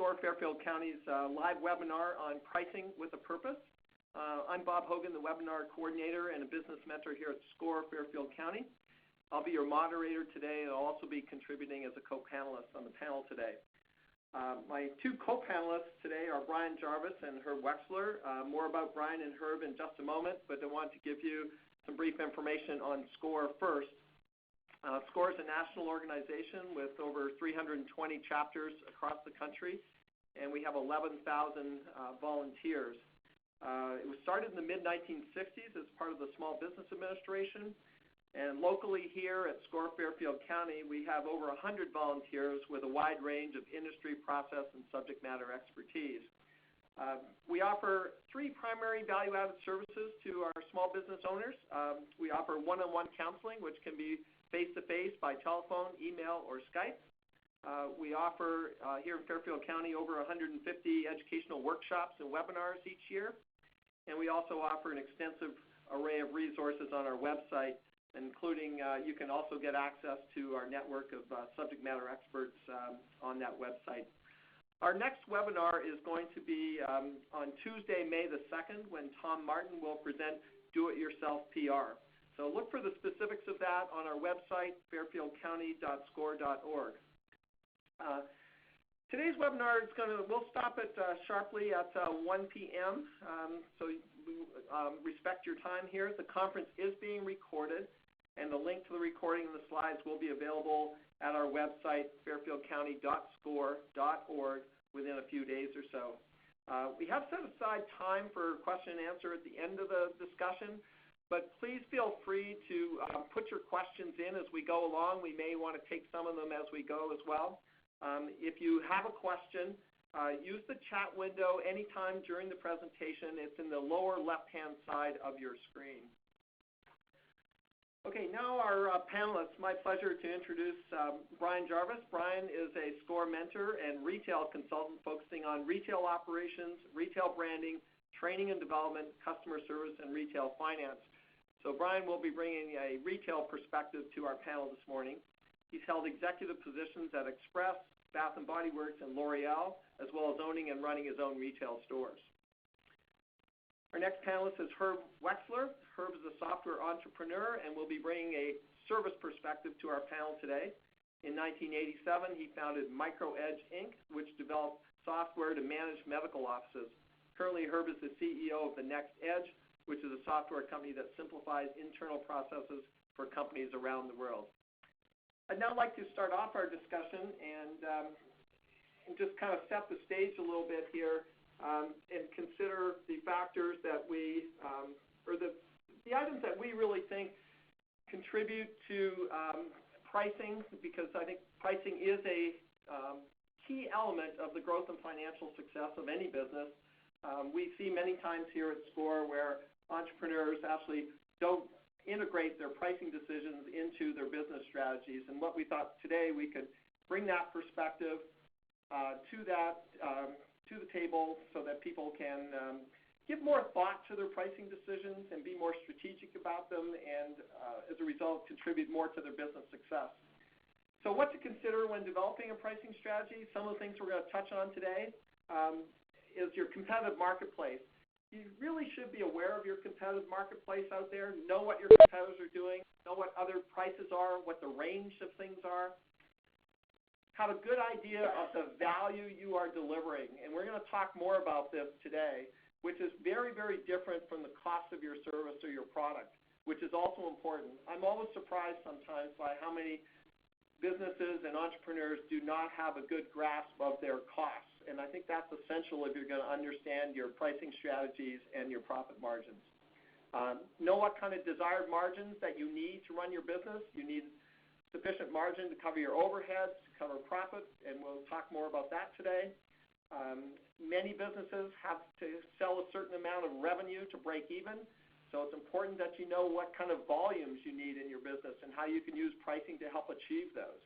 SCORE Fairfield County's live webinar on pricing with a purpose. I'm Bob Hogan, the webinar coordinator and a business mentor here at SCORE Fairfield County. I'll be your moderator today, and I'll also be contributing as a co-panelist on the panel today. My two co-panelists today are Brian Jarvis and Herb Wexler. More about Brian and Herb in just a moment, but I want to give you some brief information on SCORE first. SCORE is a national organization with over 320 chapters across the country, and we have 11,000 volunteers. It was started in the mid-1960s as part of the Small Business Administration, and locally here at SCORE Fairfield County, we have over 100 volunteers with a wide range of industry, process, and subject matter expertise. We offer three primary value-added services to our small business owners. We offer one-on-one counseling, which can be face-to-face by telephone, email, or Skype. We offer here in Fairfield County over 150 educational workshops and webinars each year. And we also offer an extensive array of resources on our website, including you can also get access to our network of subject matter experts on that website. Our next webinar is going to be on Tuesday, May the 2nd, when Tom Martin will present Do-It-Yourself PR. So look for the specifics of that on our website, fairfieldcounty.score.org. Today's webinar is we'll stop it sharply at 1 p.m. So respect your time here. The conference is being recorded, and the link to the recording and the slides will be available at our website, fairfieldcounty.score.org, within a few days or so. We have set aside time for question and answer at the end of the discussion. But please feel free to put your questions in as we go along. We may want to take some of them as we go as well. If you have a question, use the chat window anytime during the presentation. It's in the lower left-hand side of your screen. Okay, now our panelists. My pleasure to introduce Brian Jarvis. Brian is a SCORE mentor and retail consultant focusing on retail operations, retail branding, training and development, customer service, and retail finance. So Brian will be bringing a retail perspective to our panel this morning. He's held executive positions at Express, Bath & Body Works, and L'Oreal, as well as owning and running his own retail stores. Our next panelist is Herb Wexler. Herb is a software entrepreneur and will be bringing a service perspective to our panel today. In 1987, he founded MicroEdge, Inc., which developed software to manage medical offices. Currently, Herb is the CEO of the Next Edge, which is a software company that simplifies internal processes for companies around the world. I'd now like to start off our discussion and just kind of set the stage a little bit here and consider the factors that we, or the items that we really think contribute to pricing, because I think pricing is a key element of the growth and financial success of any business. We see many times here at SCORE where entrepreneurs actually don't integrate their pricing decisions into their business strategies. And what we thought today, we could bring that perspective to the table so that people can give more thought to their pricing decisions and be more strategic about them, and as a result, contribute more to their business success. So what to consider when developing a pricing strategy? Some of the things we're going to touch on today is your competitive marketplace. You really should be aware of your competitive marketplace out there, know what your competitors are doing, know what other prices are, what the range of things are. Have a good idea of the value you are delivering. And we're going to talk more about this today, which is very, very different from the cost of your service or your product, which is also important. I'm always surprised sometimes by how many businesses and entrepreneurs do not have a good grasp of their costs. And I think that's essential if you're going to understand your pricing strategies and your profit margins. Know what kind of desired margins that you need to run your business. You need sufficient margin to cover your overheads, to cover profit, and we'll talk more about that today. Many businesses have to sell a certain amount of revenue to break even. So it's important that you know what kind of volumes you need in your business and how you can use pricing to help achieve those.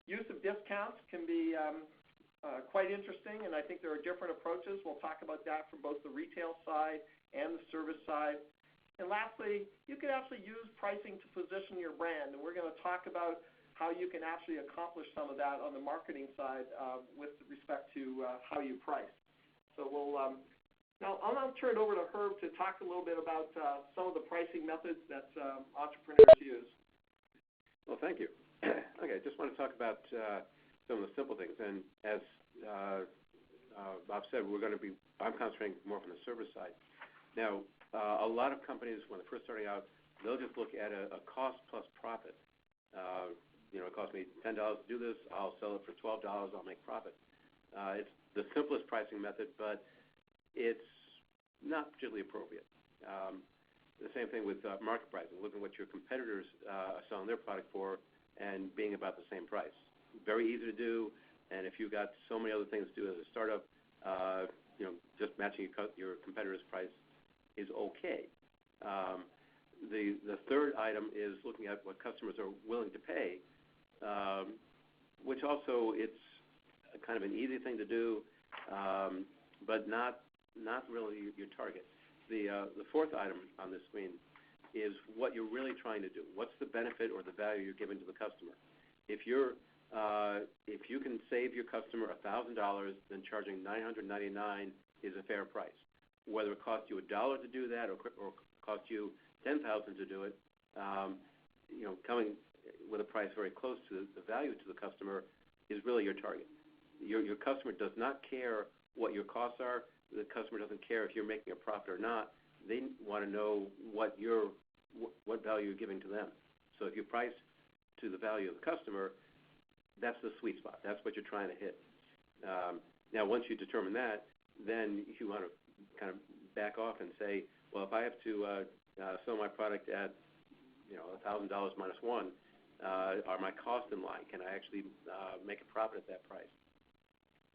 Use of discounts can be quite interesting, and I think there are different approaches. We'll talk about that from both the retail side and the service side. And lastly, you can actually use pricing to position your brand, and we're going to talk about how you can actually accomplish some of that on the marketing side with respect to how you price. So I'll now turn it over to Herb to talk a little bit about some of the pricing methods that entrepreneurs use. Well, thank you. Okay, I just want to talk about some of the simple things. And as Bob said, I'm concentrating more from the service side. Now, a lot of companies, when they're first starting out, they'll just look at a cost plus profit. It cost me $10 to do this. I'll sell it for $12. I'll make profit. It's the simplest pricing method, but it's not particularly appropriate. The same thing with market pricing, looking at what your competitors are selling their product for and being about the same price. Very easy to do, and if you've got so many other things to do as a startup, just matching your competitor's price is okay. The third item is looking at what customers are willing to pay, which also it's kind of an easy thing to do, but not really your target. The fourth item on this screen is what you're really trying to do. What's the benefit or the value you're giving to the customer? If you can save your customer $1,000, then charging $999 is a fair price. Whether it costs you $1 to do that or costs you $10,000 to do it, coming with a price very close to the value to the customer is really your target. Your customer does not care what your costs are. The customer doesn't care if you're making a profit or not. They want to know what value you're giving to them. So if you price to the value of the customer, that's the sweet spot. That's what you're trying to hit. Now, once you determine that, then you want to kind of back off and say, well, if I have to sell my product at $1,000 minus one, are my costs in line? Can I actually make a profit at that price?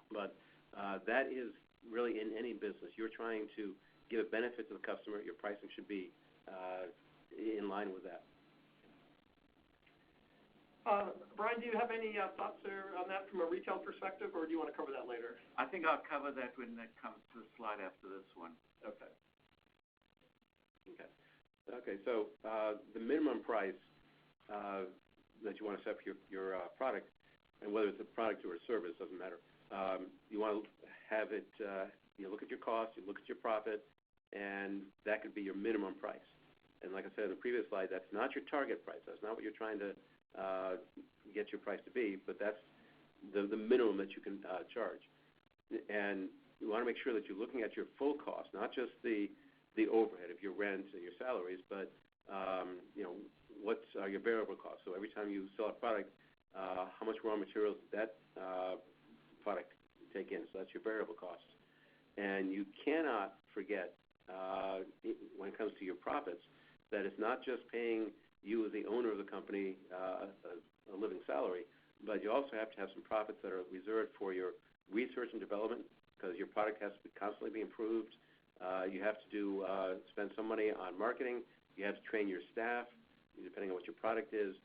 But that is really in any business. You're trying to give a benefit to the customer. Your pricing should be in line with that. Brian, do you have any thoughts there on that from a retail perspective, or do you want to cover that later? I think I'll cover that when it comes to the slide after this one. Okay. So the minimum price that you want to set for your product, and whether it's a product or a service, doesn't matter. You want to have it, you look at your cost, you look at your profit, and that could be your minimum price. And like I said in the previous slide, that's not your target price. That's not what you're trying to get your price to be, but that's the minimum that you can charge. And you want to make sure that you're looking at your full cost, not just the overhead of your rent and your salaries, but what's your variable costs. So every time you sell a product, how much raw materials does that product take in? So that's your variable costs. And you cannot forget, when it comes to your profits, that it's not just paying you as the owner of the company a living salary, but you also have to have some profits that are reserved for your research and development, because your product has to constantly be improved. You have to spend some money on marketing. You have to train your staff, depending on what your product is.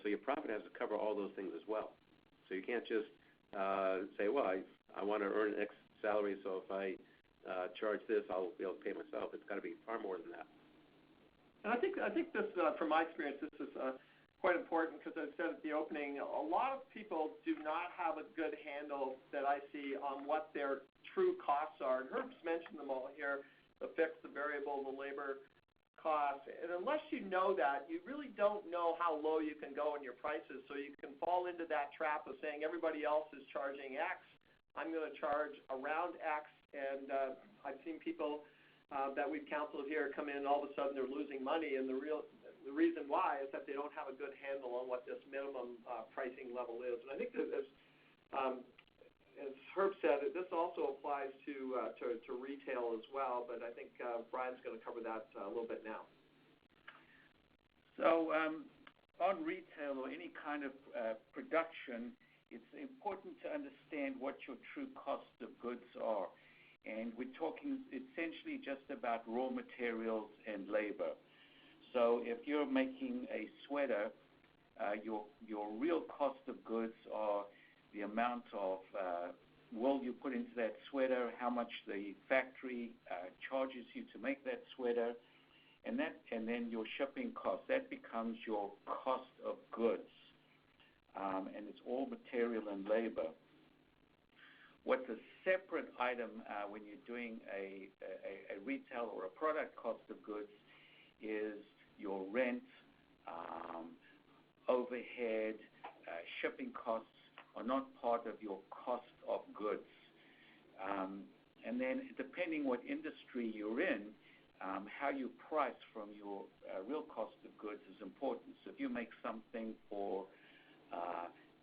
So your profit has to cover all those things as well. So you can't just say, well, I want to earn X salary, so if I charge this, I'll be able to pay myself. It's got to be far more than that. And I think this, from my experience, this is quite important because, as I said at the opening, a lot of people do not have a good handle that I see on what their true costs are. And Herb's mentioned them all here: the fixed, the variable, the labor costs. And unless you know that, you really don't know how low you can go in your prices. So you can fall into that trap of saying everybody else is charging X, I'm going to charge around X. And I've seen people that we've counseled here come in, and all of a sudden they're losing money, and the reason why is that they don't have a good handle on what this minimum pricing level is. And I think that as Herb said, this also applies to retail as well, but I think Brian's going to cover that a little bit now. So on retail or any kind of production, it's important to understand what your true cost of goods are. And we're talking essentially just about raw materials and labor. So if you're making a sweater, your real cost of goods are the amount of wool you put into that sweater, how much the factory charges you to make that sweater, and then your shipping cost. That becomes your cost of goods, and it's all material and labor. What's a separate item when you're doing a retail or a product cost of goods is your rent, overhead, shipping costs are not part of your cost of goods. And then depending what industry you're in, how you price from your real cost of goods is important. So if you make something for,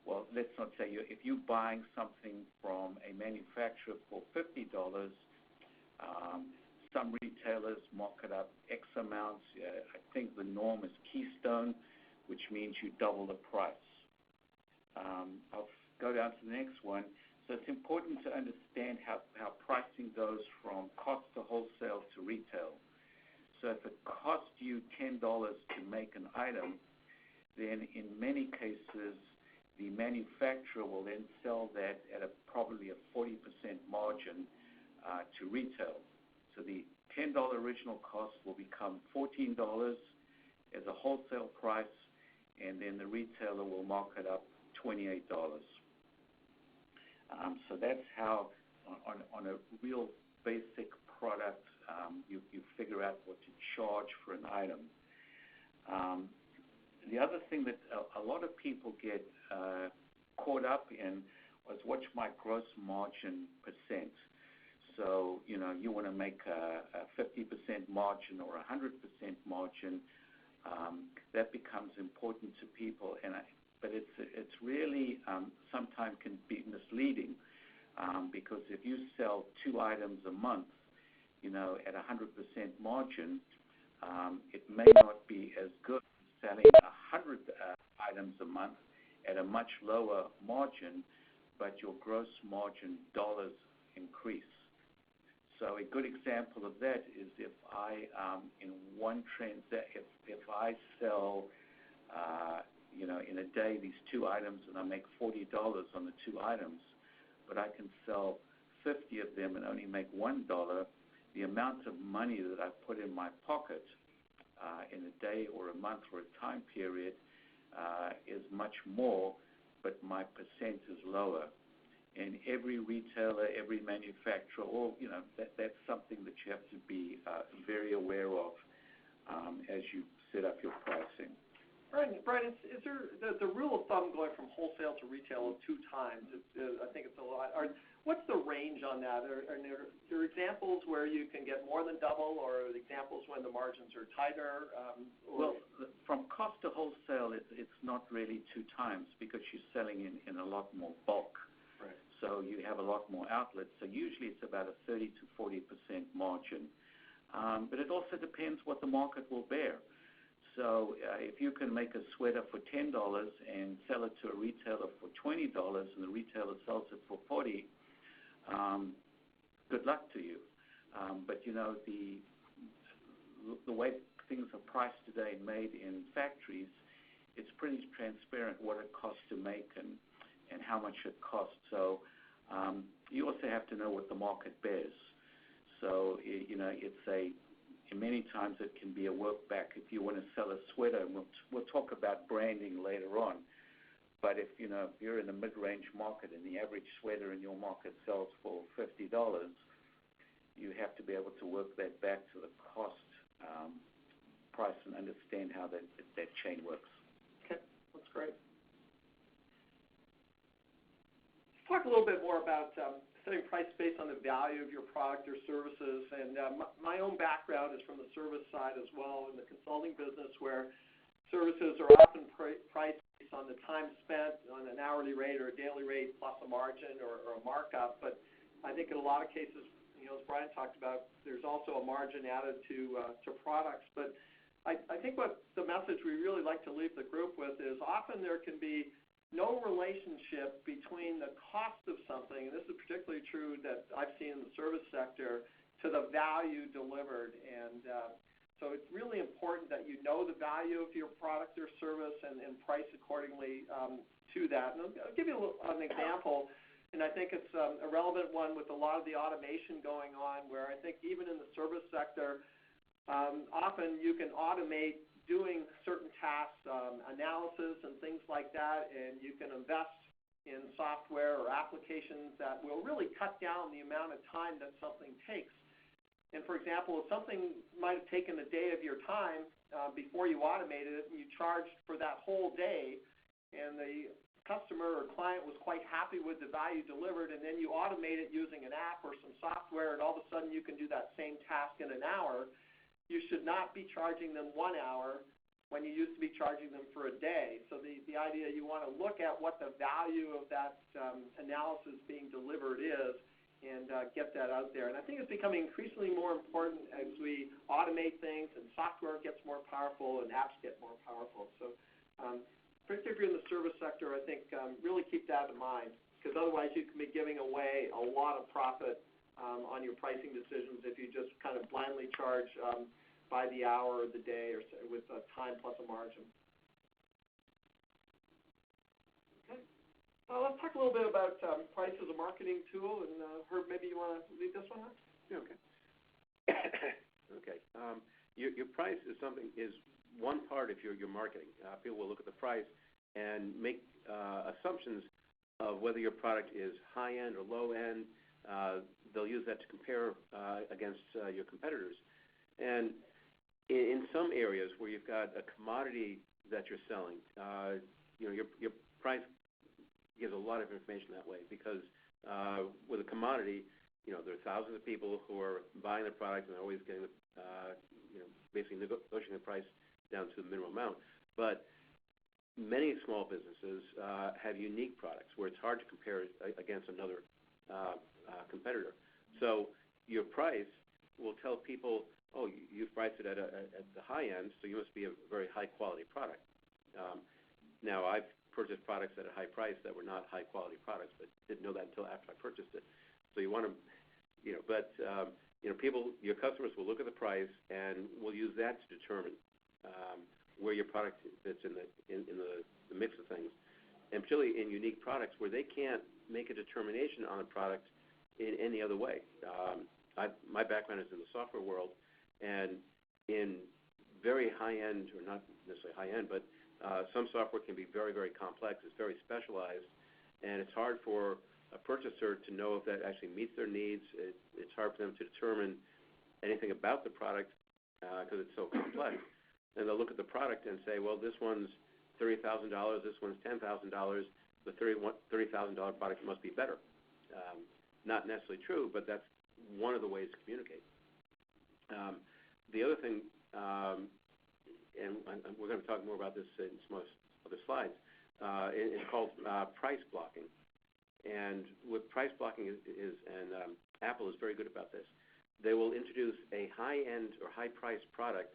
well, let's not say if you're buying something from a manufacturer for $50, some retailers mark it up X amounts. I think the norm is Keystone, which means you double the price. I'll go down to the next one. So it's important to understand how pricing goes from cost to wholesale to retail. So if it costs you $10 to make an item, then in many cases, the manufacturer will then sell that at probably a 40% margin to retail. So the $10 original cost will become $14 as a wholesale price, and then the retailer will mark it up $28. So that's how, on a real basic product, you figure out what to charge for an item. The other thing that a lot of people get caught up in was what's my gross margin percent. So, you want to make a 50% margin or a 100% margin. That becomes important to people, but it's really sometimes can be misleading because if you sell 2 items a month, at a 100% margin, it may not be as good as selling 100 items a month at a much lower margin, but your gross margin dollars increase. So a good example of that is if I, in one transaction, if I sell, in a day these 2 items and I make $40 on the 2 items, but I can sell 50 of them and only make $1, the amount of money that I put in my pocket in a day or a month or a time period is much more, but my percent is lower. And every retailer, every manufacturer, that's something that you have to be very aware of as you set up your pricing. Brian, is there the rule of thumb going from wholesale to retail of 2 times? I think it's a lot. What's the range on that? Are there examples where you can get more than double, or examples when the margins are tighter? Well, from cost to wholesale, it's not really 2 times because you're selling in a lot more bulk. Right. So you have a lot more outlets. So usually it's about a 30 to 40% margin. But it also depends what the market will bear. So if you can make a sweater for $10 and sell it to a retailer for $20 and the retailer sells it for $40, good luck to you. But the way things are priced today and made in factories, it's pretty transparent what it costs to make and how much it costs. So you also have to know what the market bears. So many times it can be a work back if you want to sell a sweater. And we'll talk about branding later on. But if you're in the mid-range market and the average sweater in your market sells for $50, you have to be able to work that back to the cost price and understand how that chain works. Okay, that's great. Let's talk a little bit more about setting price based on the value of your product or services. And my own background is from the service side as well in the consulting business, where services are often priced based on the time spent on an hourly rate or a daily rate plus a margin or a markup. But I think in a lot of cases, as Brian talked about, there's also a margin added to products. But I think what the message we really like to leave the group with is often there can be no relationship between the cost of something, and this is particularly true that I've seen in the service sector, to the value delivered. And so it's really important that you know the value of your product or service and price accordingly to that. And I'll give you an example, and I think it's a relevant one with a lot of the automation going on, where I think even in the service sector, often you can automate doing certain tasks, analysis and things like that, and you can invest in software or applications that will really cut down the amount of time that something takes. And for example, if something might have taken a day of your time before you automated it, and you charged for that whole day, and the customer or client was quite happy with the value delivered, and then you automate it using an app or some software, and all of a sudden you can do that same task in an hour, you should not be charging them 1 hour when you used to be charging them for a day. So the idea, you want to look at what the value of that analysis being delivered is, and get that out there. And I think it's becoming increasingly more important as we automate things and software gets more powerful and apps get more powerful. So particularly if you're in the service sector, I think really keep that in mind, because otherwise you can be giving away a lot of profit on your pricing decisions if you just kind of blindly charge by the hour or the day or with a time plus a margin. Okay. Let's talk a little bit about price as a marketing tool, and Herb, maybe you want to lead this one up? Yeah, okay. Okay. Your price is one part of your marketing. People will look at the price and make assumptions of whether your product is high end or low end. They'll use that to compare against your competitors. And in some areas where you've got a commodity that you're selling, your price gives a lot of information that way, because with a commodity, there are thousands of people who are buying the product, and they're always getting basically negotiating the price down to the minimum amount. But many small businesses have unique products where it's hard to compare against another competitor. So your price will tell people, oh, you've priced it at the high end, so you must be a very high quality product. Now, I've purchased products at a high price that were not high quality products, but didn't know that until after I purchased it. So you want to, people, your customers will look at the price and will use that to determine where your product fits in the mix of things, and particularly in unique products where they can't make a determination on a product in any other way. My background is in the software world, and in very high-end, or not necessarily high-end, but some software can be very, very complex. It's very specialized, and it's hard for a purchaser to know if that actually meets their needs. It's hard for them to determine anything about the product because it's so complex. And they'll look at the product and say, well, this one's $30,000, this one's $10,000. The $30,000 product must be better. Not necessarily true, but that's one of the ways to communicate. The other thing, and we're going to talk more about this in some other slides, is called price blocking. And what price blocking is, Apple is very good about this, they will introduce a high-end or high-priced product,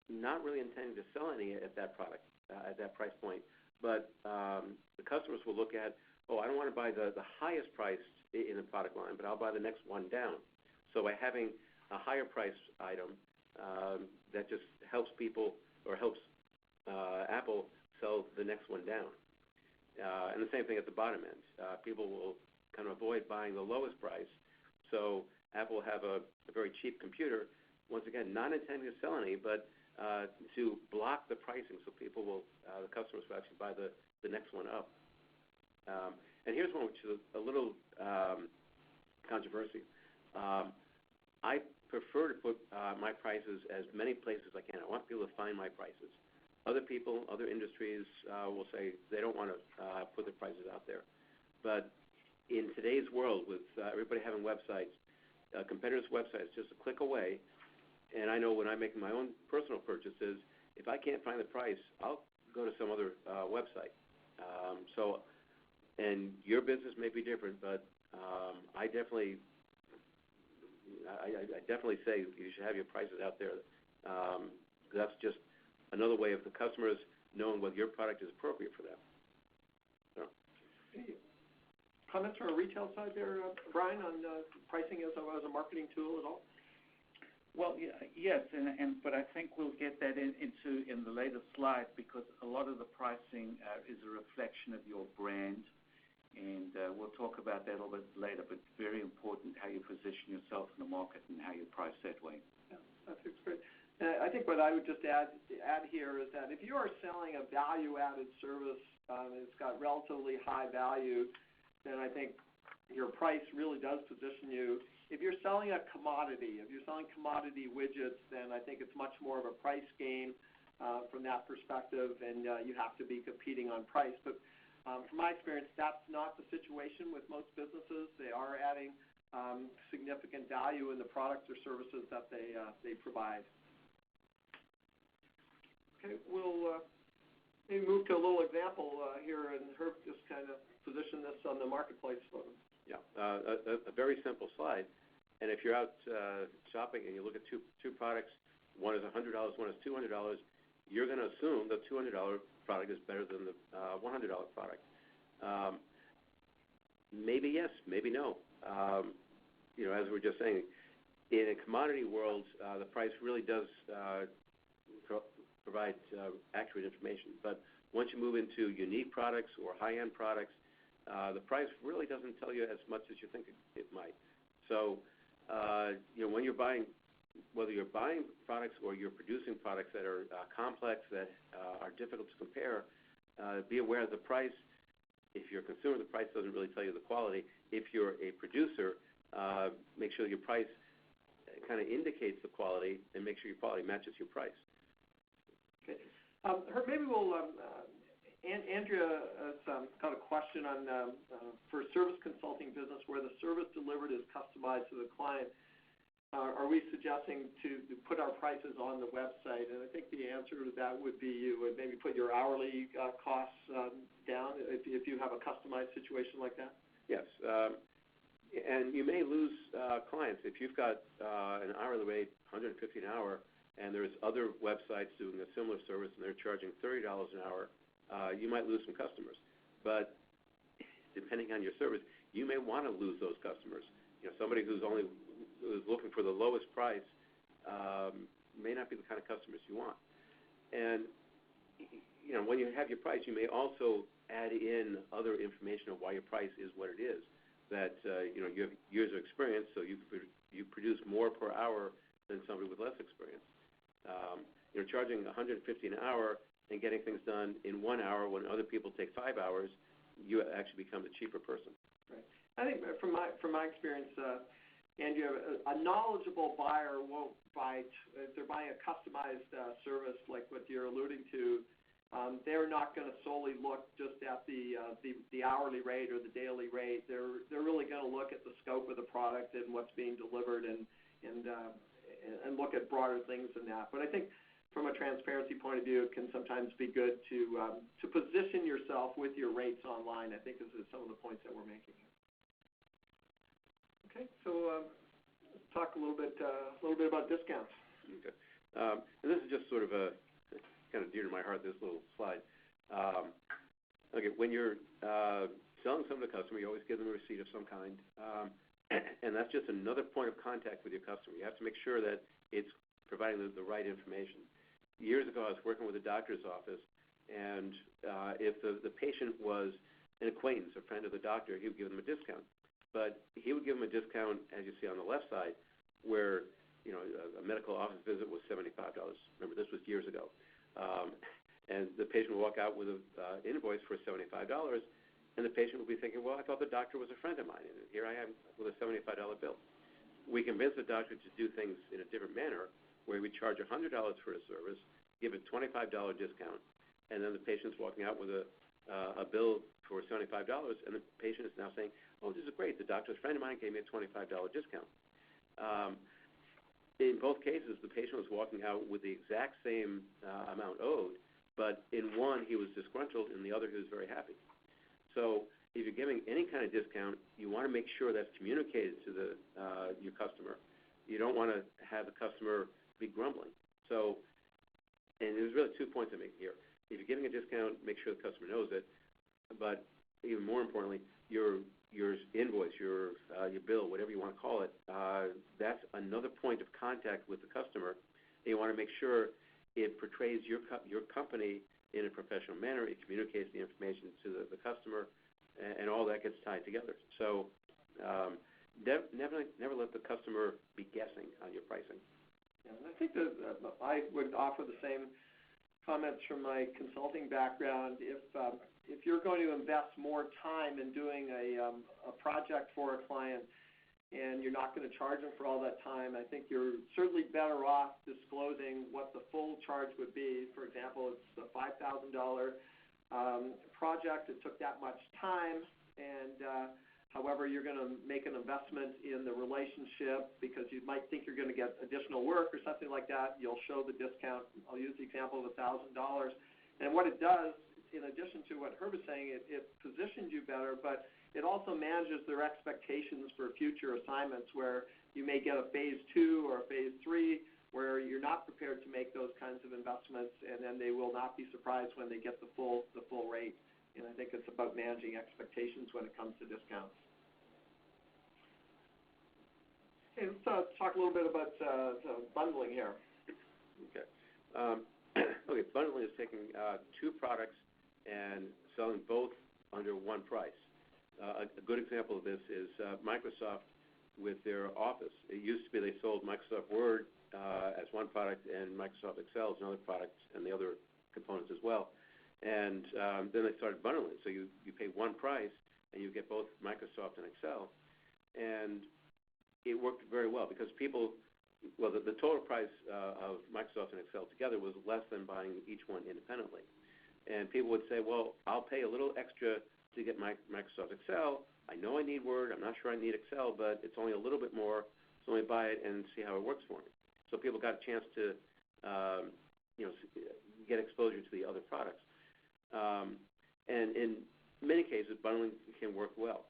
not really intending to sell any at that product, at that price point, but the customers will look at, oh, I don't want to buy the highest price in the product line, but I'll buy the next one down. So by having a higher price item, that just helps people, or helps Apple sell the next one down. And the same thing at the bottom end. People will kind of avoid buying the lowest price. So Apple will have a very cheap computer, once again, not intending to sell any, but to block the pricing so people will, the customers will actually buy the next one up. And here's one which is a little controversial. I prefer to put my prices as many places as I can. I want people to find my prices. Other people, other industries will say they don't want to put their prices out there. But in today's world, with everybody having websites, competitors' websites just a click away, and I know when I'm making my own personal purchases, if I can't find the price, I'll go to some other website. And your business may be different, but I definitely say you should have your prices out there. That's just another way of the customers knowing whether your product is appropriate for them. So. Comments from a retail side there, Brian, on pricing as a marketing tool at all? Well, yes, but I think we'll get that into the later slides, because a lot of the pricing is a reflection of your brand, and we'll talk about that a little bit later, but very important how you position yourself in the market and how you price that way. Yeah, that's great. I think what I would just add add here is that if you are selling a value-added service, it's got relatively high value, then I think your price really does position you. If you're selling a commodity, if you're selling commodity widgets, then I think it's much more of a price game from that perspective, and you have to be competing on price. But from my experience, that's not the situation with most businesses. They are adding significant value in the products or services that they provide. Okay, we'll maybe move to a little example here, and Herb just kind of position this on the marketplace for them. Yeah, a very simple slide. And if you're out shopping and you look at two products, one is $100, one is $200, you're going to assume the $200 product is better than the $100 product. Maybe yes, maybe no. As we were just saying, in a commodity world, the price really does provide accurate information. But once you move into unique products or high-end products, the price really doesn't tell you as much as you think it might. So, when you're buying, whether you're buying products or you're producing products that are complex, that are difficult to compare, be aware of the price. If you're a consumer, the price doesn't really tell you the quality. If you're a producer, make sure your price kind of indicates the quality, and make sure your quality matches your price. Okay. Herb, maybe we'll, Andrea has got a question on, for service consulting business where the service delivered is customized to the client. Are we suggesting to put our prices on the website? And I think the answer to that would be you would maybe put your hourly costs down if you have a customized situation like that? Yes. And you may lose clients. If you've got an hourly rate, $150 an hour, and there's other websites doing a similar service and they're charging $30 an hour, you might lose some customers. But depending on your service, you may want to lose those customers. Somebody who's looking for the lowest price may not be the kind of customers you want. And when you have your price, you may also add in other information of why your price is what it is. That you have years of experience, so you produce more per hour than somebody with less experience. Charging $150 an hour and getting things done in 1 hour when other people take 5 hours, you actually become the cheaper person. Right. I think from my experience, Andrea, a knowledgeable buyer won't buy if they're buying a customized service like what you're alluding to. They're not going to solely look just at the hourly rate or the daily rate. They're really going to look at the scope of the product and what's being delivered and look at broader things than that. But I think from a transparency point of view, it can sometimes be good to position yourself with your rates online. I think this is some of the points that we're making. Okay, so let's talk a little bit about discounts. Okay, and this is just sort of kind of dear to my heart, this little slide. Okay, when you're selling something to a customer, you always give them a receipt of some kind, and that's just another point of contact with your customer. You have to make sure that it's providing the right information. Years ago, I was working with a doctor's office, and if the patient was an acquaintance, a friend of the doctor, he would give them a discount. But he would give them a discount, as you see on the left side, where a medical office visit was $75. Remember, this was years ago. And the patient would walk out with an invoice for $75, and the patient would be thinking, well, I thought the doctor was a friend of mine, and here I am with a $75 bill. We convinced the doctor to do things in a different manner, where we charge $100 for a service, give a $25 discount, and then the patient's walking out with a bill for $75, and the patient is now saying, oh, this is great. The doctor's friend of mine gave me a $25 discount. In both cases, the patient was walking out with the exact same amount owed, but in one he was disgruntled, in the other he was very happy. So if you're giving any kind of discount, you want to make sure that's communicated to your customer. You don't want to have the customer be grumbling. So, and there's really 2 points I make here. If you're giving a discount, make sure the customer knows it. But even more importantly, your invoice, your bill, whatever you want to call it, that's another point of contact with the customer. And you want to make sure it portrays your company in a professional manner. It communicates the information to the customer, and all that gets tied together. So never let the customer be guessing on your pricing. Yeah, and I think that I would offer the same comments from my consulting background. If you're going to invest more time in doing a project for a client and you're not going to charge them for all that time, I think you're certainly better off disclosing what the full charge would be. For example, it's a $5,000 project. It took that much time, and however, you're going to make an investment in the relationship because you might think you're going to get additional work or something like that. You'll show the discount. I'll use the example of $1,000. And what it does, in addition to what Herb is saying, it positions you better, but it also manages their expectations for future assignments where you may get a phase 2 or a phase 3 where you're not prepared to make those kinds of investments, and then they will not be surprised when they get the full rate. And I think it's about managing expectations when it comes to discounts. Okay, let's talk a little bit about bundling here. Okay. Okay, bundling is taking two products and selling both under one price. A good example of this is Microsoft with their Office. It used to be they sold Microsoft Word as one product and Microsoft Excel as another product and the other components as well. And then they started bundling. So you pay one price and you get both Microsoft and Excel. And it worked very well because people, well, the total price of Microsoft and Excel together was less than buying each one independently. And people would say, well, I'll pay a little extra to get Microsoft Excel. I know I need Word. I'm not sure I need Excel, but it's only a little bit more, so let me buy it and see how it works for me. So people got a chance to, get exposure to the other products. And in many cases, bundling can work well.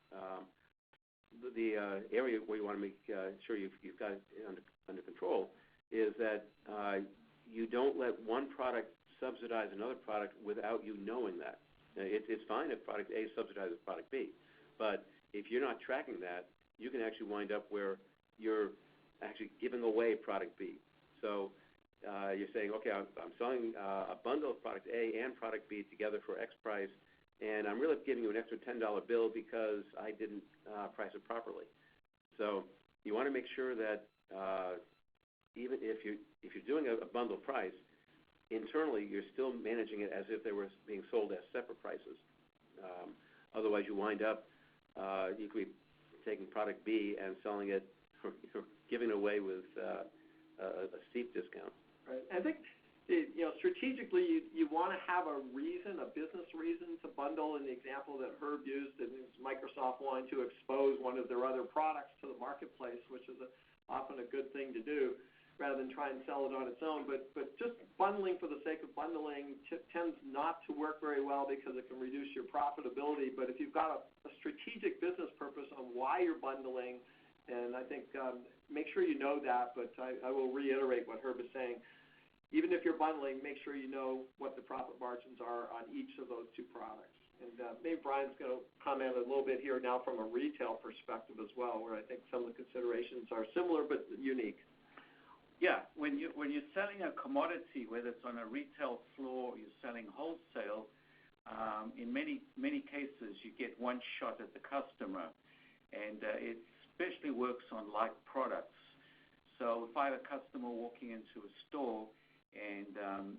The area where you want to make sure you've got it under control is that you don't let one product subsidize another product without you knowing that. It's fine if product A subsidizes product B, but if you're not tracking that, you can actually wind up where you're actually giving away product B. So you're saying, okay, I'm selling a bundle of product A and product B together for X price, and I'm really giving you an extra $10 bill because I didn't price it properly. So you want to make sure that even if you're doing a bundle price, internally you're still managing it as if they were being sold as separate prices. Otherwise, you wind up you could be taking product B and selling it, or giving it away with a steep discount. Right. I think strategically, you want to have a reason, a business reason to bundle. In the example that Herb used, it was Microsoft wanting to expose one of their other products to the marketplace, which is often a good thing to do, rather than try and sell it on its own. But just bundling for the sake of bundling tends not to work very well because it can reduce your profitability. But if you've got a strategic business purpose on why you're bundling, and I think make sure you know that, but I will reiterate what Herb is saying. Even if you're bundling, make sure you know what the profit margins are on each of those two products. And maybe Brian's going to comment a little bit here now from a retail perspective as well, where I think some of the considerations are similar but unique. Yeah, when you're selling a commodity, whether it's on a retail floor or you're selling wholesale, in many cases you get one shot at the customer, and it especially works on like products. So if I have a customer walking into a store and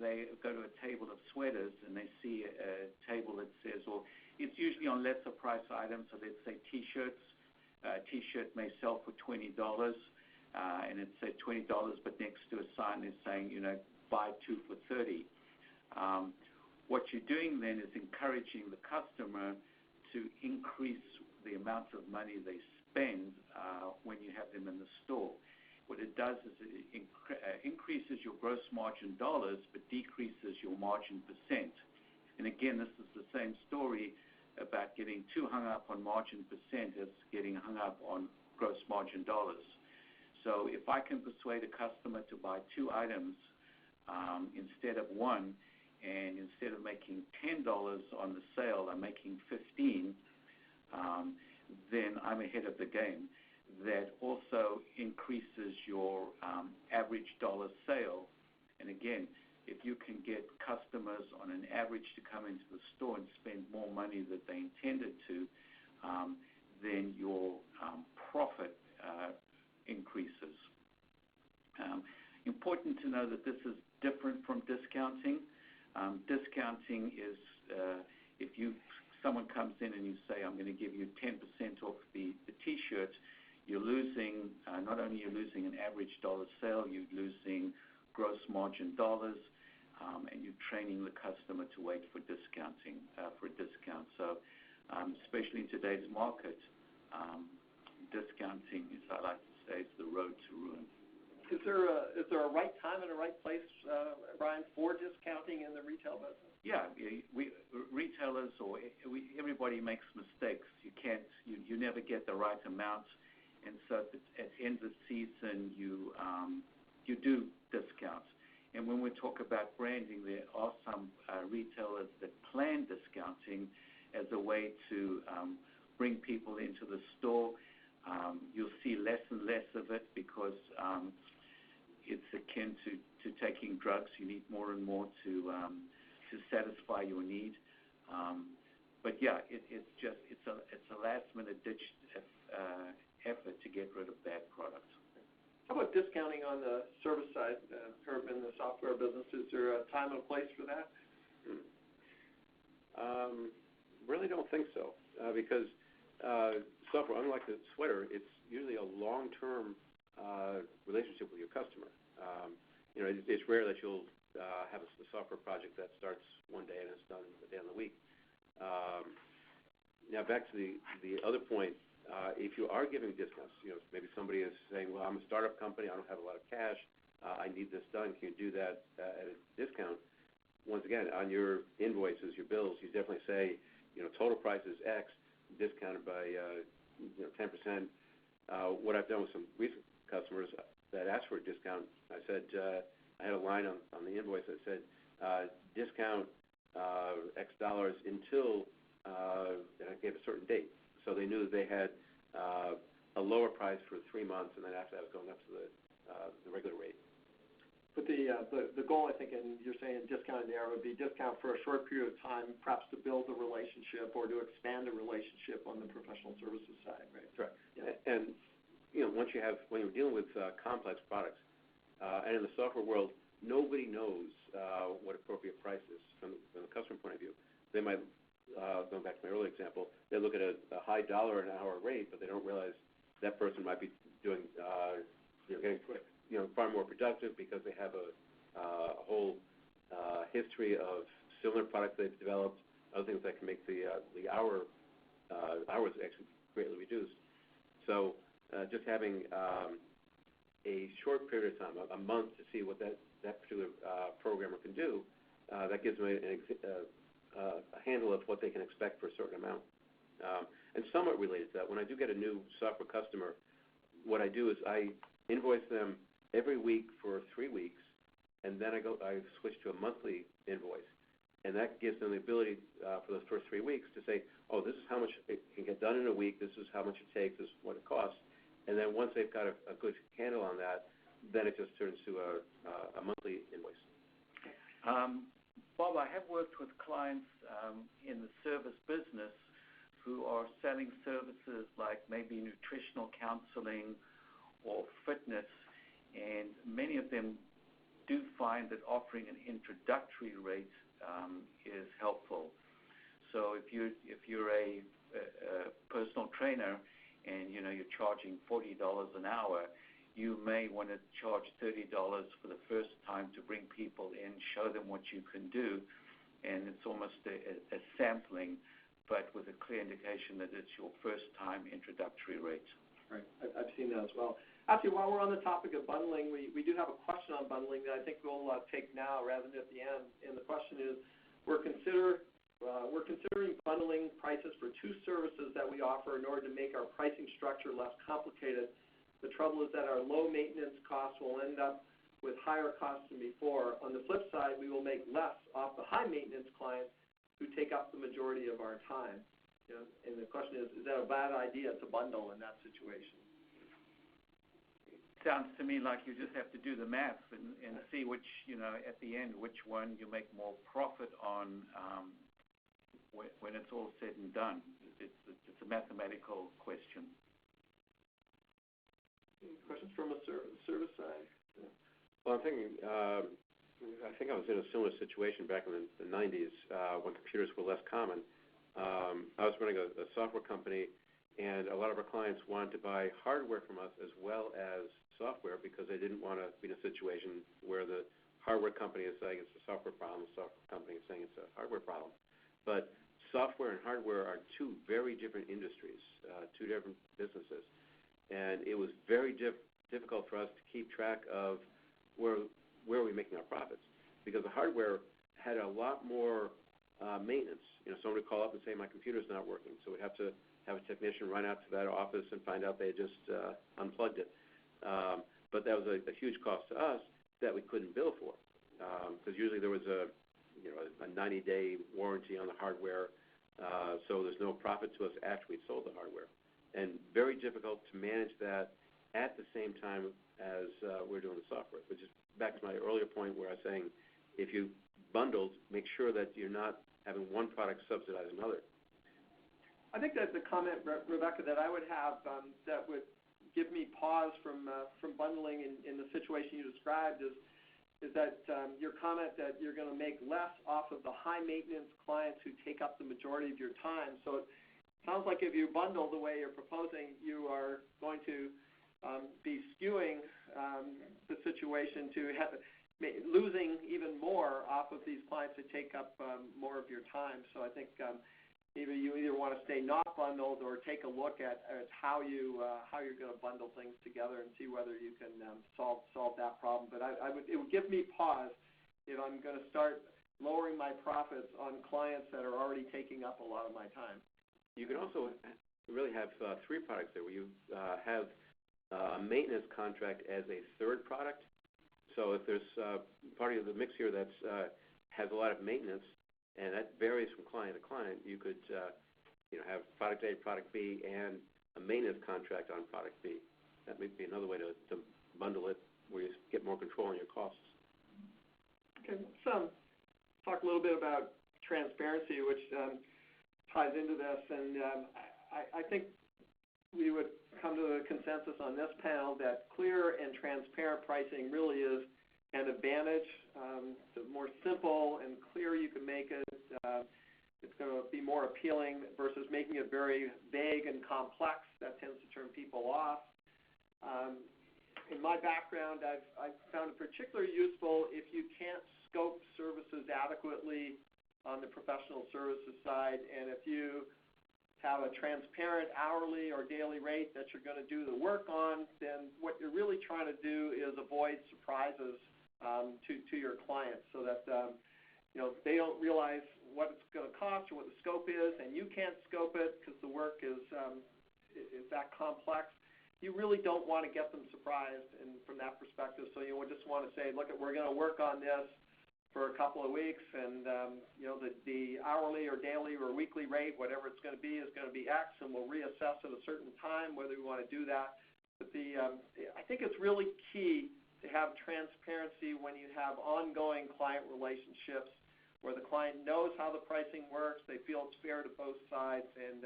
they go to a table of sweaters and they see a table that says, well, it's usually on lesser price items, so let's say T-shirts. A T-shirt may sell for $20, and it says $20, but next to a sign is saying, buy two for $30. What you're doing then is encouraging the customer to increase the amount of money they spend when you have them in the store. What it does is it increases your gross margin dollars, but decreases your margin percent. And again, this is the same story about getting too hung up on margin percent as getting hung up on gross margin dollars. So if I can persuade a customer to buy two items instead of one, and instead of making $10 on the sale, I'm making $15, then I'm ahead of the game. That also increases your average dollar sale. And again, if you can get customers on an average to come into the store and spend more money than they intended to, then your profit increases. Important to to know that this is different from discounting. Discounting is if someone comes in and you say, I'm going to give you 10% off the T-shirt, you're losing, not only you're losing an average dollar sale, you're losing gross margin dollars, and you're training the customer to wait for discounting, for a discount. So especially in today's market, discounting is, I like to say, is the road to ruin. Is there a right time and a right place, Brian, for discounting in the retail business? Yeah, retailers everybody makes mistakes. You never get the right amount, and so at the end of the season you do discounts. And when we talk about branding, there are some retailers that plan discounting as a way to bring people into the store. You'll see less and less of it because it's akin to taking drugs. You need more and more to satisfy your need. But yeah, it's a last-minute ditch effort to get rid of bad products. How about discounting on the service side, Herb, in the software business? Is there a time and place for that? Really don't think so, because software, unlike the sweater, it's usually a long-term relationship with your customer. It's rare that you'll have a software project that starts one day and it's done a day of the week. Now back to the other point, if you are giving discounts, maybe somebody is saying, well, I'm a startup company, I don't have a lot of cash, I need this done, can you do that at a discount? Once again, on your invoices, your bills, you definitely say, total price is X, discounted by 10%. What I've done with some recent customers that asked for a discount, I said, I had a line on the invoice that said, discount X dollars until, and I gave a certain date. So they knew that they had a lower price for 3 months, and then after that was going up to the regular rate. But the goal, I think, and you're saying discounting there, would be discount for a short period of time, perhaps to build the relationship or to expand the relationship on the professional services side, right? Correct. Yeah. And when you're dealing with complex products, and in the software world, nobody knows what appropriate price is from the customer point of view. They might, going back to my earlier example, they look at a high dollar an hour rate, but they don't realize that person might be doing, getting far more productive because they have a whole history of similar products they've developed, other things that can make the hours actually greatly reduced. So just having a short period of time, a month, to see what that particular programmer can do, that gives them a handle of what they can expect for a certain amount. And somewhat related to that, when I do get a new software customer, what I do is I invoice them every week for 3 weeks, and then I switch to a monthly invoice. And that gives them the ability for those first 3 weeks to say, oh, this is how much it can get done in a week, this is how much it takes, this is what it costs. And then once they've got a good handle on that, then it just turns to a monthly invoice. Bob, I have worked with clients in the service business who are selling services like maybe nutritional counseling or fitness, and many of them do find that offering an introductory rate is helpful. So if you're a personal trainer and you're charging $40 an hour, you may want to charge $30 for the first time to bring people in, show them what you can do, and it's almost a sampling, but with a clear indication that it's your first time introductory rate. Right, I've seen that as well. Actually, while we're on the topic of bundling, we do have a question on bundling that I think we'll take now rather than at the end. And the question is, we're considering bundling prices for 2 services that we offer in order to make our pricing structure less complicated. The trouble is that our low maintenance costs will end up with higher costs than before. On the flip side, we will make less off the high maintenance clients who take up the majority of our time. And the question is that a bad idea to bundle in that situation? Sounds to me like you just have to do the math and see which, at the end, which one you make more profit on when it's all said and done. It's a mathematical question. Questions from a service side? Well, I'm thinking, I think I was in a similar situation back in the 90s when computers were less common. I was running a software company, and a lot of our clients wanted to buy hardware from us as well as software because they didn't want to be in a situation where the hardware company is saying it's a software problem, the software company is saying it's a hardware problem. But software and hardware are two very different industries, two different businesses. And it was very difficult for us to keep track of where are we making our profits, because the hardware had a lot more maintenance. Someone would call up and say, my computer's not working, so we'd have to have a technician run out to that office and find out they had just unplugged it. But that was a huge cost to us that we couldn't bill for, because usually there was a 90-day warranty on the hardware, so there's no profit to us after we sold the hardware. And very difficult to manage that at the same time as we're doing the software, which is back to my earlier point where I was saying if you bundled, make sure that you're not having one product subsidize another. I think that's a comment, Rebecca, that I would have that would give me pause from bundling in the situation you described is that your comment that you're going to make less off of the high-maintenance clients who take up the majority of your time. So it sounds like if you bundle the way you're proposing, you are going to be skewing the situation to losing even more off of these clients that take up more of your time. So I think you either want to stay not bundled or take a look at how you're going to bundle things together and see whether you can solve that problem. But it would give me pause if I'm going to start lowering my profits on clients that are already taking up a lot of my time. You can also really have three products there where you have a maintenance contract as a third product. So if there's part of the mix here that has a lot of maintenance, and that varies from client to client, you could have product A, product B, and a maintenance contract on product B. That may be another way to bundle it where you get more control on your costs. Okay, let's talk a little bit about transparency, which ties into this. And I think we would come to a consensus on this panel that clear and transparent pricing really is an advantage. The more simple and clear you can make it, it's going to be more appealing versus making it very vague and complex. That tends to turn people off. In my background, I've found it particularly useful if you can't scope services adequately on the professional services side, and if you have a transparent hourly or daily rate that you're going to do the work on, then what you're really trying to do is avoid surprises to your clients so that they don't realize what it's going to cost or what the scope is, and you can't scope it because the work is that complex. You really don't want to get them surprised, and from that perspective, so you would just want to say, look, we're going to work on this for a couple of weeks, and the hourly or daily or weekly rate, whatever it's going to be, is going to be X, and we'll reassess at a certain time whether we want to do that. But I think it's really key to have transparency when you have ongoing client relationships where the client knows how the pricing works, they feel it's fair to both sides, and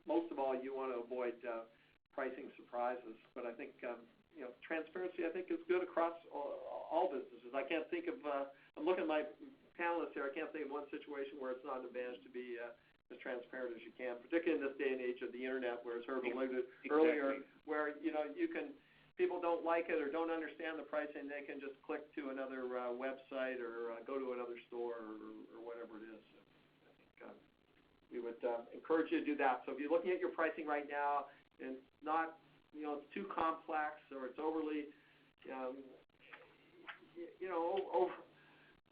most of all, you want to avoid pricing surprises. But I think transparency, I think, is good across all businesses. I can't think of I'm looking at my panelists here. I can't think of one situation where it's not an advantage to be as transparent as you can, particularly in this day and age of the internet, where, as Herb alluded earlier, where you can, people don't like it or don't understand the pricing, they can just click to another website or go to another store or whatever it is. So I think we would encourage you to do that. So if you're looking at your pricing right now and it's not, it's too complex or it's overly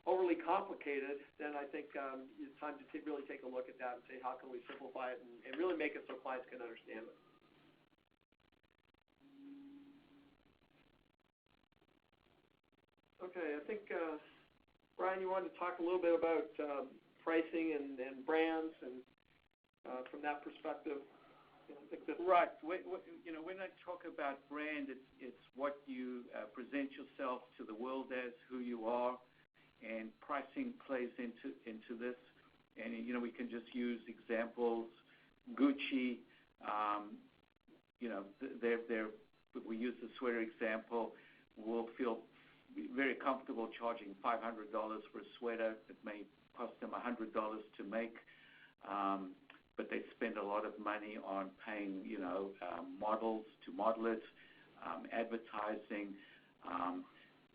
overly complicated, then I think it's time to really take a look at that and say, how can we simplify it and really make it so clients can understand it. Okay, I think, Brian, you wanted to talk a little bit about pricing and brands, and from that perspective. Right. When I talk about brand, it's what you present yourself to the world as, who you are, and pricing plays into this. And we can just use examples. Gucci, if we use the sweater example, will feel very comfortable charging $500 for a sweater. It may cost them $100 to make, but they spend a lot of money on paying, models to model it, advertising,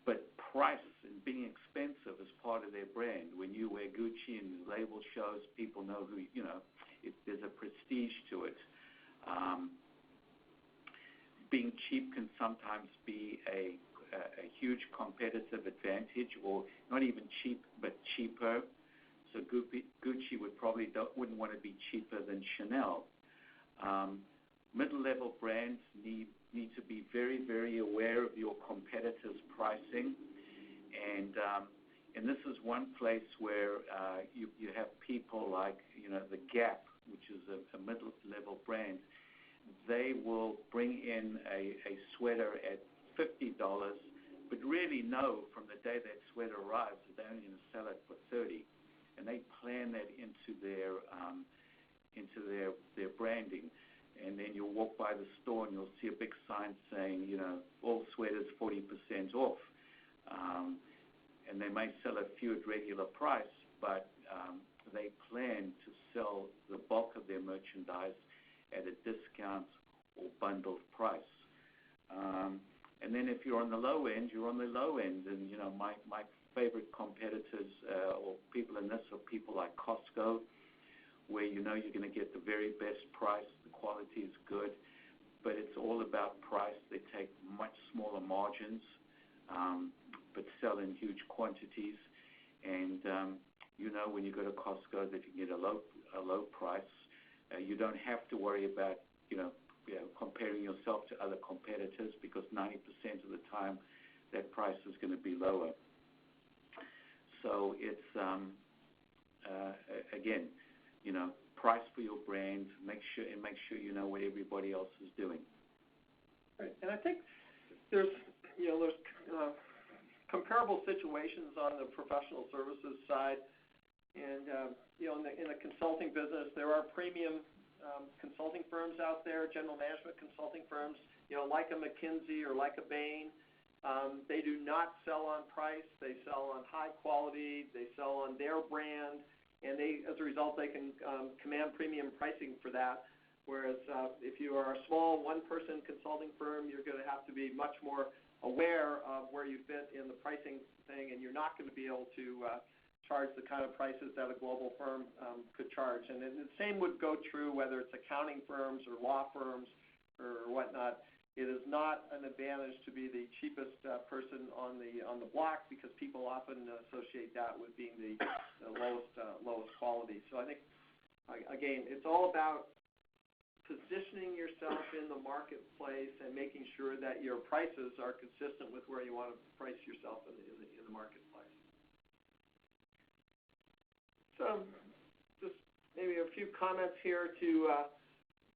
but price and being expensive is part of their brand. When you wear Gucci and the label shows, people know who, there's a prestige to it. Being cheap can sometimes be a huge competitive advantage, or not even cheap, but cheaper. So Gucci wouldn't want to be cheaper than Chanel. Middle-level brands need to be very, very aware of your competitors' pricing, and this is one place where you have people like the Gap, which is a middle-level brand. They will bring in a sweater at $50, but really know from the day that sweater arrives that they're only going to sell it for $30, and they plan that into their branding. And then you'll walk by the store and you'll see a big sign saying, all sweaters 40% off, and they may sell a few at regular price, but they plan to sell the bulk of their merchandise at a discount or bundled price. And then if you're on the low end, you're on the low end. And, my favorite competitors or people in this are people like Costco, where you're going to get the very best price. The quality is good, but it's all about price. They take much smaller margins, but sell in huge quantities. And, when you go to Costco that you can get a low price. You don't have to worry about, comparing yourself to other competitors, because 90% of the time that price is going to be lower. So it's, again, price for your brand, make sure you know what everybody else is doing. Right. And I think there's comparable situations on the professional services side. And, in the consulting business, there are premium consulting firms out there, general management consulting firms, like a McKinsey or like a Bain. They do not sell on price. They sell on high quality. They sell on their brand. And as a result, they can command premium pricing for that. Whereas if you are a small one-person consulting firm, you're going to have to be much more aware of where you fit in the pricing thing, and you're not going to be able to charge the kind of prices that a global firm could charge. And then the same would go true whether it's accounting firms or law firms or whatnot. It is not an advantage to be the cheapest person on the block, because people often associate that with being the lowest quality. So I think, again, it's all about positioning yourself in the marketplace and making sure that your prices are consistent with where you want to price yourself in the marketplace. So just maybe a few comments here to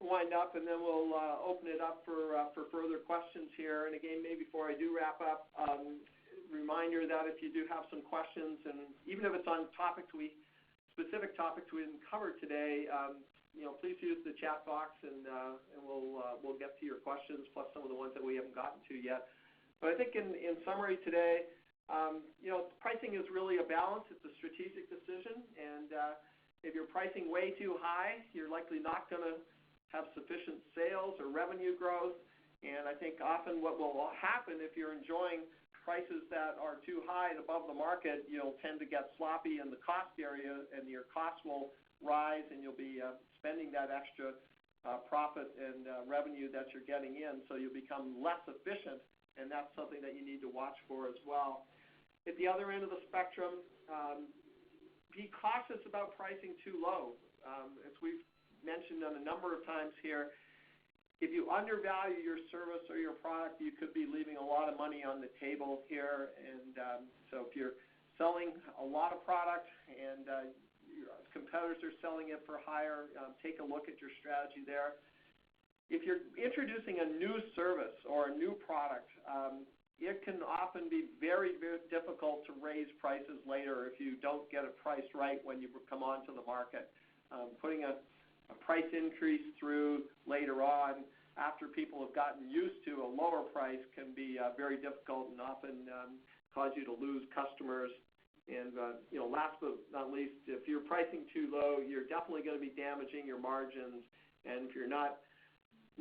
wind up, and then we'll open it up for further questions here. And again, maybe before I do wrap up, reminder that if you do have some questions, and even if it's on specific topics we didn't cover today, please use the chat box, and we'll get to your questions, plus some of the ones that we haven't gotten to yet. But I think in summary today, pricing is really a balance. It's a strategic decision, and if you're pricing way too high, you're likely not going to have sufficient sales or revenue growth. And I think often what will happen if you're enjoying prices that are too high and above the market, you'll tend to get sloppy in the cost area, and your costs will rise, and you'll be spending that extra profit and revenue that you're getting in, so you'll become less efficient, and that's something that you need to watch for as well. At the other end of the spectrum, be cautious about pricing too low. As we've mentioned on a number of times here, if you undervalue your service or your product, you could be leaving a lot of money on the table here. And so if you're selling a lot of product and your competitors are selling it for higher, take a look at your strategy there. If you're introducing a new service or a new product, it can often be very, very difficult to raise prices later if you don't get it priced right when you come onto the market. Putting a price increase through later on after people have gotten used to a lower price can be very difficult, and often cause you to lose customers. And last but not least, if you're pricing too low, you're definitely going to be damaging your margins. And if you're not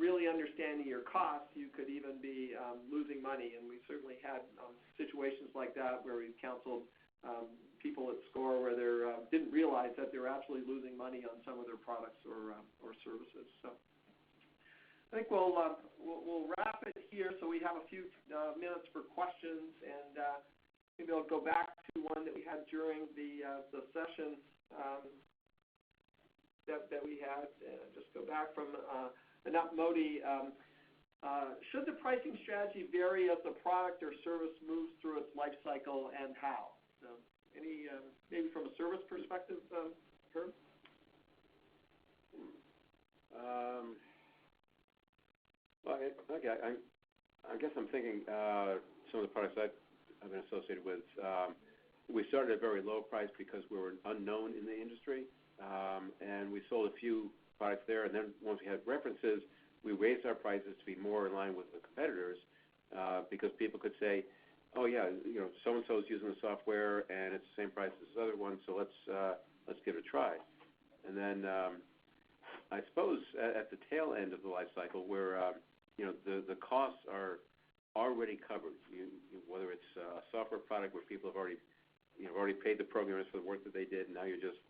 really understanding your costs, you could even be losing money. And we certainly had situations like that where we've counseled people at SCORE where they didn't realize that they're actually losing money on some of their products or services. So I think we'll wrap it here so we have a few minutes for questions, and maybe I'll go back to one that we had during the session that we had. Just go back from Anat Modi. Should the pricing strategy vary as the product or service moves through its life cycle, and how? So any maybe from a service perspective, Herb? Well, okay. I guess I'm thinking some of the products I've been associated with. We started at a very low price because we were unknown in the industry, and we sold a few products there. And then once we had references, we raised our prices to be more in line with the competitors because people could say, "Oh yeah, so and so is using the software, and it's the same price as the other one, so let's give it a try." And then I suppose at the tail end of the life cycle, where the costs are already covered, whether it's a software product where people have already paid the programmers for the work that they did, and now you're just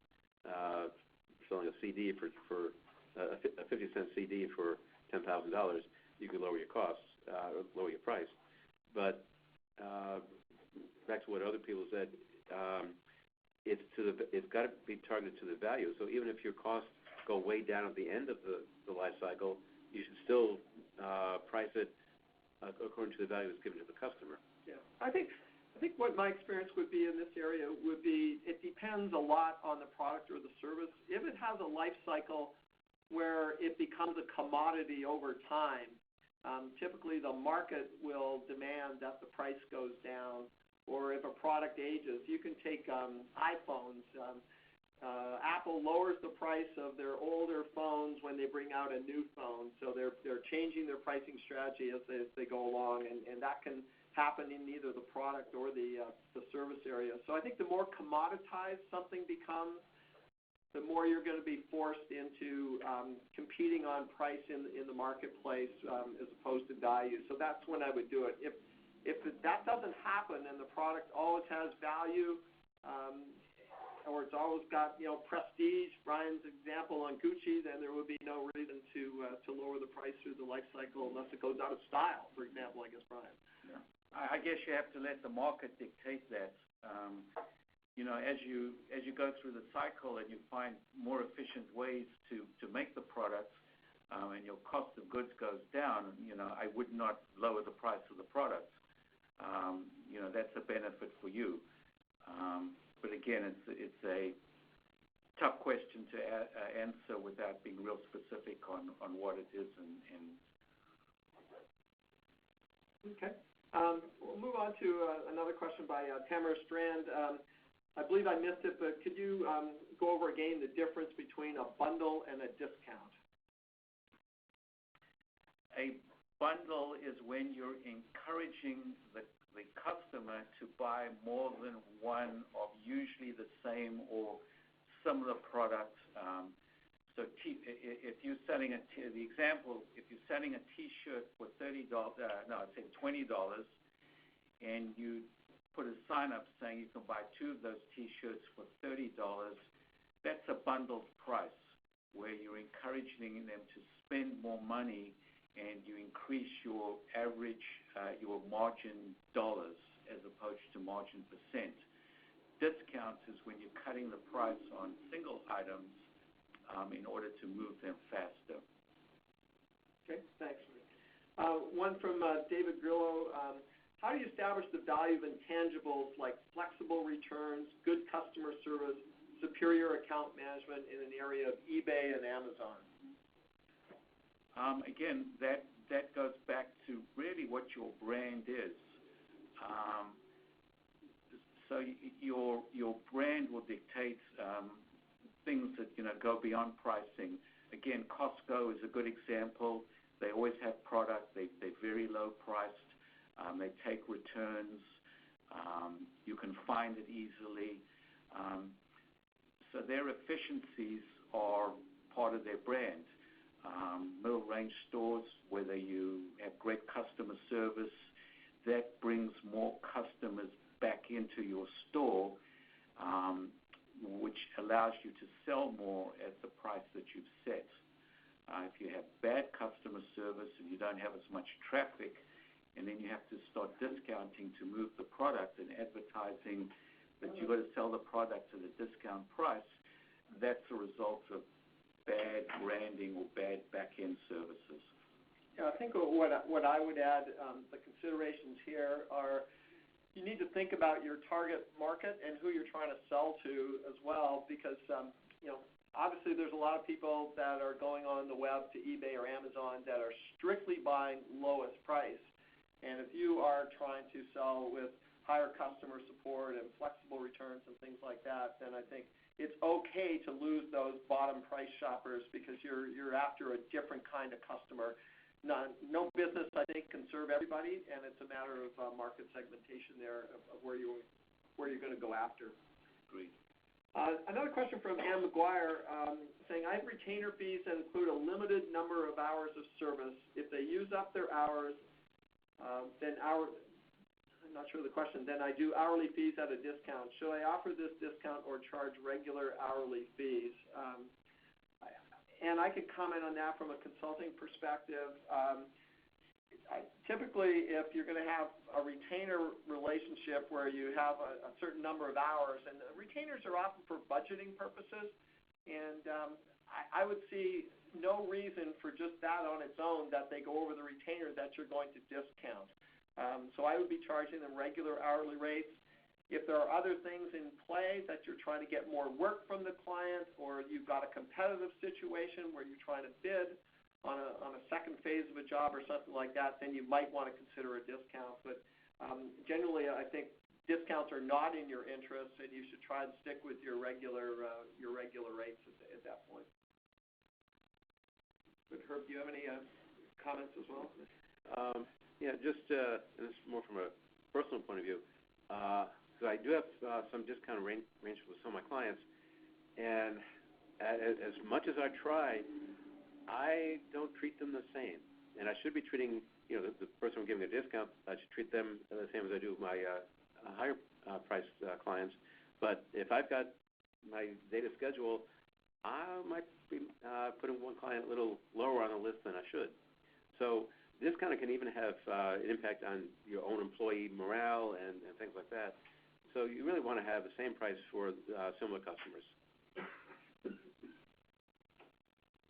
selling a CD for a 50-cent CD for $10,000, you can lower your costs, lower your price. But back to what other people said, it's got to be targeted to the value. So even if your costs go way down at the end of the life cycle, you should still price it according to the value that's given to the customer. Yeah, I think what my experience would be in this area would be it depends a lot on the product or the service. If it has a life cycle where it becomes a commodity over time, typically the market will demand that the price goes down. Or if a product ages, you can take iPhones. Apple lowers the price of their older phones when they bring out a new phone. So they're changing their pricing strategy as they go along, and that can happen in either the product or the service area. So I think the more commoditized something becomes, the more you're going to be forced into competing on price in the marketplace as opposed to value. So that's when I would do it. If that doesn't happen and the product always has value, or it's always got prestige, Brian's example on Gucci, then there would be no reason to lower the price through the life cycle unless it goes out of style, for example, I guess, Brian. Yeah. I guess you have to let the market dictate that. As you go through the cycle and you find more efficient ways to make the products, and your cost of goods goes down, I would not lower the price of the products. That's a benefit for you. But again, it's a tough question to answer without being real specific on what it is. Okay. We'll move on to another question by Tamara Strand. I believe I missed it, but could you go over again the difference between a bundle and a discount? A bundle is when you're encouraging the customer to buy more than one of usually the same or similar products. So if you're selling the example, if you're selling a T-shirt for $20, and you put a sign up saying you can buy two of those T-shirts for $30, that's a bundled price where you're encouraging them to spend more money and you increase your average, your margin dollars as opposed to margin percent. Discounts is when you're cutting the price on single items in order to move them faster. Okay, thanks. One from David Grillo. How do you establish the value of intangibles like flexible returns, good customer service, superior account management in an area of eBay and Amazon? Again, that goes back to really what your brand is. So your brand will dictate things that go beyond pricing. Again, Costco is a good example. They always have product. They're very low priced. They take returns. You can find it easily. So their efficiencies are part of their brand. Middle range stores, whether you have great customer service, that brings more customers back into your store, which allows you to sell more at the price that you've set. If you have bad customer service and you don't have as much traffic, and then you have to start discounting to move the product and advertising that you've got to sell the product at a discount price, that's a result of bad branding or bad back-end services. Yeah, I think what I would add, the considerations here are you need to think about your target market and who you're trying to sell to as well, because obviously there's a lot of people that are going on the web to eBay or Amazon that are strictly buying lowest price. And if you are trying to sell with higher customer support and flexible returns and things like that, then I think it's okay to lose those bottom price shoppers because you're after a different kind of customer. No business, I think, can serve everybody, and it's a matter of market segmentation there of where you're going to go after. Agreed. Another question from Ann McGuire saying, I have retainer fees that include a limited number of hours of service. If they use up their hours, then I'm not sure of the question, then I do hourly fees at a discount. Should I offer this discount or charge regular hourly fees? And I could comment on that from a consulting perspective. Typically, if you're going to have a retainer relationship where you have a certain number of hours, and the retainers are often for budgeting purposes, and I would see no reason for just that on its own that they go over the retainer that you're going to discount. So I would be charging them regular hourly rates. If there are other things in play that you're trying to get more work from the client, or you've got a competitive situation where you're trying to bid on a second phase of a job or something like that, then you might want to consider a discount. But generally, I think discounts are not in your interest, and you should try and stick with your regular rates at that point. But Herb, do you have any comments as well? Yeah, just and this is more from a personal point of view. So I do have some discount range with some of my clients, and as much as I try, I don't treat them the same. And I should be treating, the person I'm giving a discount, I should treat them the same as I do my higher priced clients. But if I've got my data schedule, I might be putting one client a little lower on the list than I should. So this kind of can even have an impact on your own employee morale and things like that. So you really want to have the same price for similar customers.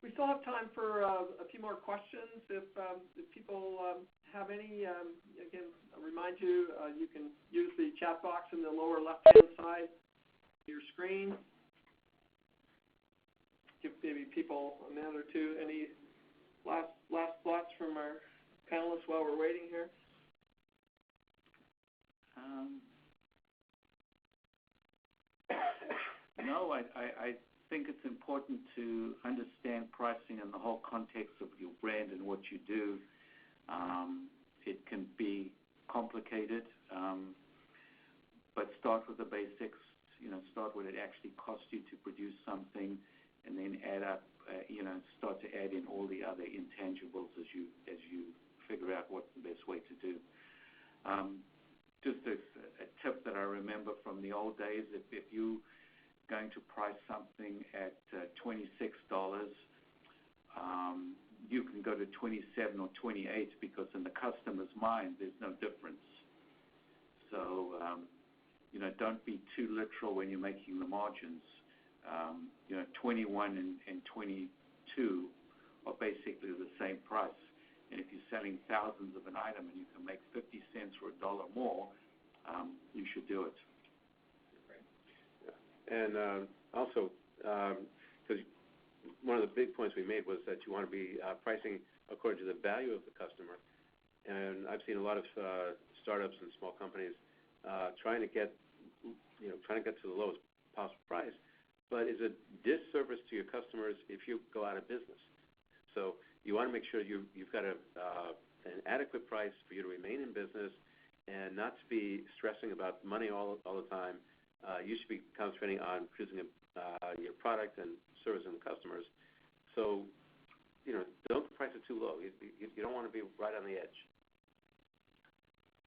We still have time for a few more questions. If people have any, again, I'll remind you, you can use the chat box in the lower left-hand side of your screen. Give maybe people a minute or two. Any last thoughts from our panelists while we're waiting here? No, I think it's important to understand pricing in the whole context of your brand and what you do. It can be complicated, but start with the basics. Start what it actually costs you to produce something, and then add up. Start to add in all the other intangibles as you figure out what's the best way to do. Just a tip that I remember from the old days: if you going to price something at $26, you can go to 27 or 28 because in the customer's mind there's no difference. So don't be too literal when you're making the margins. 21 and 22 are basically the same price. And if you're selling thousands of an item and you can make 50 cents or $1 more, you should do it. And also, because one of the big points we made was that you want to be pricing according to the value of the customer. And I've seen a lot of startups and small companies trying to get to the lowest possible price, but it's a disservice to your customers if you go out of business. So you want to make sure you've got an adequate price for you to remain in business, and not to be stressing about money all the time. You should be concentrating on producing your product and servicing the customers. So, don't price it too low. You don't want to be right on the edge.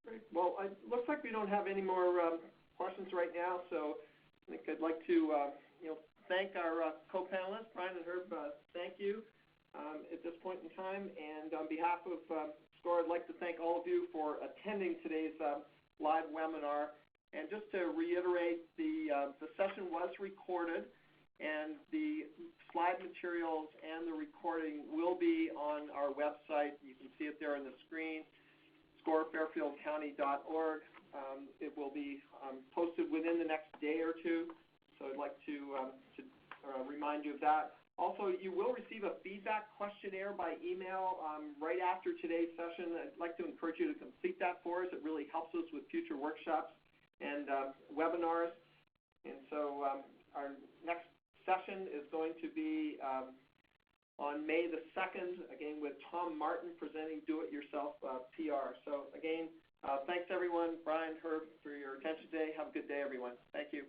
Great. Well, it looks like we don't have any more questions right now, so I think I'd like to thank our co-panelists, Brian and Herb. Thank you at this point in time. And on behalf of SCORE, I'd like to thank all of you for attending today's live webinar. And just to reiterate, the session was recorded, and the slide materials and the recording will be on our website. You can see it there on the screen, scorefairfieldcounty.org. It will be posted within the next day or two, so I'd like to remind you of that. Also, you will receive a feedback questionnaire by email right after today's session. I'd like to encourage you to complete that for us. It really helps us with future workshops and webinars. And so our next session is going to be on May the 2nd, again with Tom Martin presenting Do-It-Yourself PR. So again, thanks everyone, Brian, Herb, for your attention today. Have a good day, everyone. Thank you.